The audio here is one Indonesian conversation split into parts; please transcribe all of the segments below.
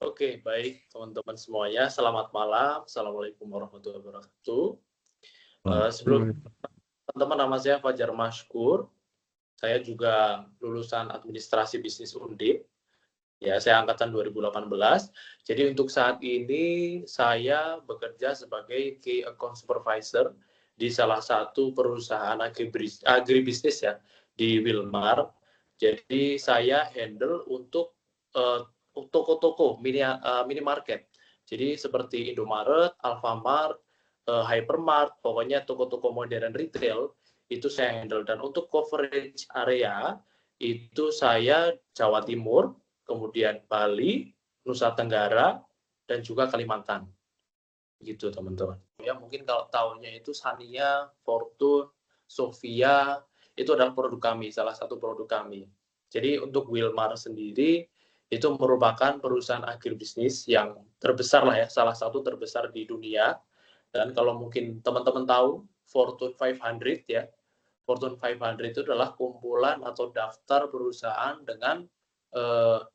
Oke, baik teman-teman semuanya. Selamat malam. Assalamualaikum warahmatullahi wabarakatuh. Sebelum teman-teman, nama saya Fajar Mashkur. Saya juga lulusan Administrasi Bisnis Undip. Ya, saya angkatan 2018. Jadi untuk saat ini saya bekerja sebagai Key Account Supervisor di salah satu perusahaan agribisnis ya di Wilmar. Jadi saya handle untuk toko-toko minimarket. Jadi seperti Indomaret, Alfamart, Hypermart, pokoknya toko-toko modern retail itu saya handle. Dan untuk coverage area itu saya Jawa Timur, kemudian Bali, Nusa Tenggara, dan juga Kalimantan. Gitu teman-teman. Ya mungkin kalau tahunnya itu Sania, Fortune, Sofia, itu adalah produk kami, salah satu produk kami. Jadi untuk Wilmar sendiri itu merupakan perusahaan agribisnis yang terbesar lah ya, salah satu terbesar di dunia. Dan kalau mungkin teman-teman tahu Fortune 500 ya, Fortune 500 itu adalah kumpulan atau daftar perusahaan dengan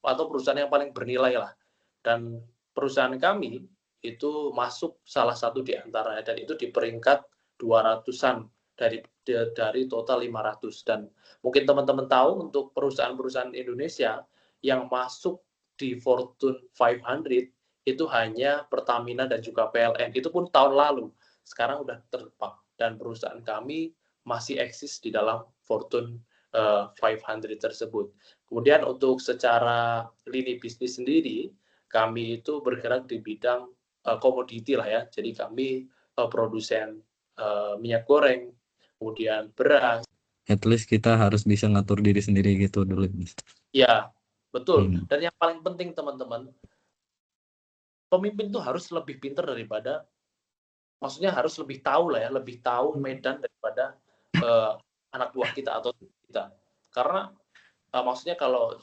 atau perusahaan yang paling bernilai lah. Dan perusahaan kami itu masuk salah satu di antaranya, dan itu di peringkat 200-an dari total 500. Dan mungkin teman-teman tahu untuk perusahaan-perusahaan Indonesia yang masuk di Fortune 500 itu hanya Pertamina dan juga PLN. Itu pun tahun lalu. Sekarang udah terdepak. Dan perusahaan kami masih eksis di dalam Fortune 500 tersebut. Kemudian untuk secara lini bisnis sendiri, kami itu bergerak di bidang komoditi lah ya. Jadi kami produsen minyak goreng, kemudian beras. At least kita harus bisa ngatur diri sendiri gitu dulu. Ya, betul. Dan yang paling penting teman-teman, pemimpin tuh harus lebih pintar daripada, maksudnya harus lebih tahu lah ya, lebih tahu medan daripada anak buah kita atau kita. Karena maksudnya kalau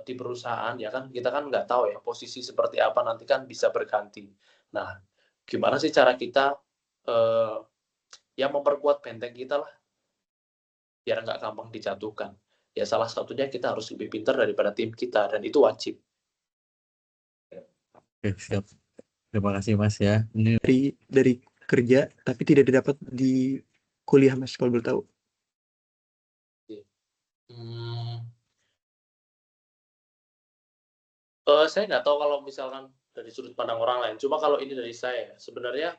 di perusahaan ya kan kita kan nggak tahu ya posisi seperti apa nanti kan bisa berganti. Nah, gimana sih cara kita yang memperkuat benteng kita lah biar nggak gampang dijatuhkan. Ya salah satunya kita harus lebih pintar daripada tim kita, dan itu wajib. Oke, siap. Terima kasih Mas ya. Ini dari kerja tapi tidak didapat di kuliah Mas kalau boleh tahu. Saya nggak tahu kalau misalkan dari sudut pandang orang lain. Cuma kalau ini dari saya, sebenarnya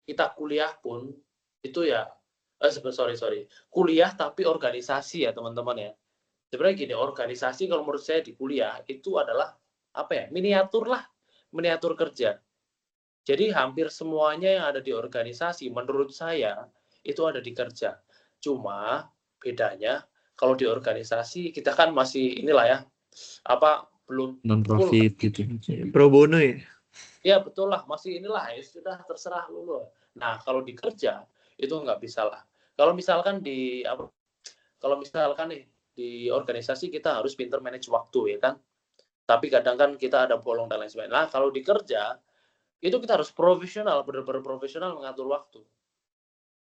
kita kuliah pun itu ya, kuliah tapi organisasi ya teman-teman ya. Sebenarnya gini, organisasi kalau menurut saya di kuliah itu adalah apa ya, miniatur kerja. Jadi hampir semuanya yang ada di organisasi menurut saya itu ada di kerja. Cuma bedanya kalau di organisasi kita kan masih inilah ya, belum non profit gitu. Pro bono ya? Ya betul lah, masih inilah ya sudah terserah lu. Nah kalau di kerja itu nggak bisa lah. Kalau misalkan nih di organisasi kita harus pinter manage waktu ya kan. Tapi kadang kan kita ada bolong dan lain sebagainya. Nah kalau di kerja itu kita harus profesional, benar-benar profesional mengatur waktu.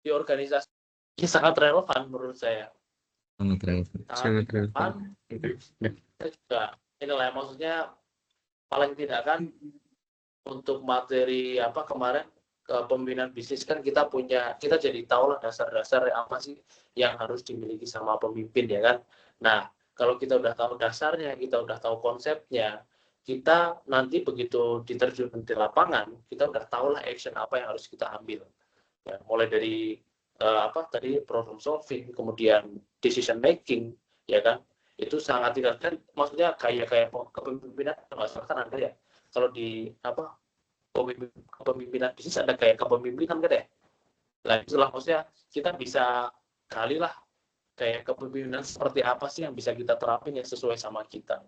Di organisasi ini sangat relevan menurut saya. Sangat relevan. Saya juga inilah maksudnya paling tidak kan untuk materi kemarin pembinaan bisnis kan kita jadi tahu lah dasar-dasar apa sih yang harus dimiliki sama pemimpin ya kan. Nah kalau kita udah tahu dasarnya, kita udah tahu konsepnya, kita nanti begitu diterjun di lapangan, kita udah tahu lah action apa yang harus kita ambil. Ya, mulai dari tadi problem solving, kemudian decision making, ya kan. Itu sangat tidak kan, maksudnya kayak kepemimpinan kan ada ya. Kalau di kepemimpinan bisnis ada kayak kepemimpinan kan ya. Nah, itulah maksudnya kita bisa kali lah kayak kepemimpinan seperti apa sih yang bisa kita terapin yang sesuai sama kita.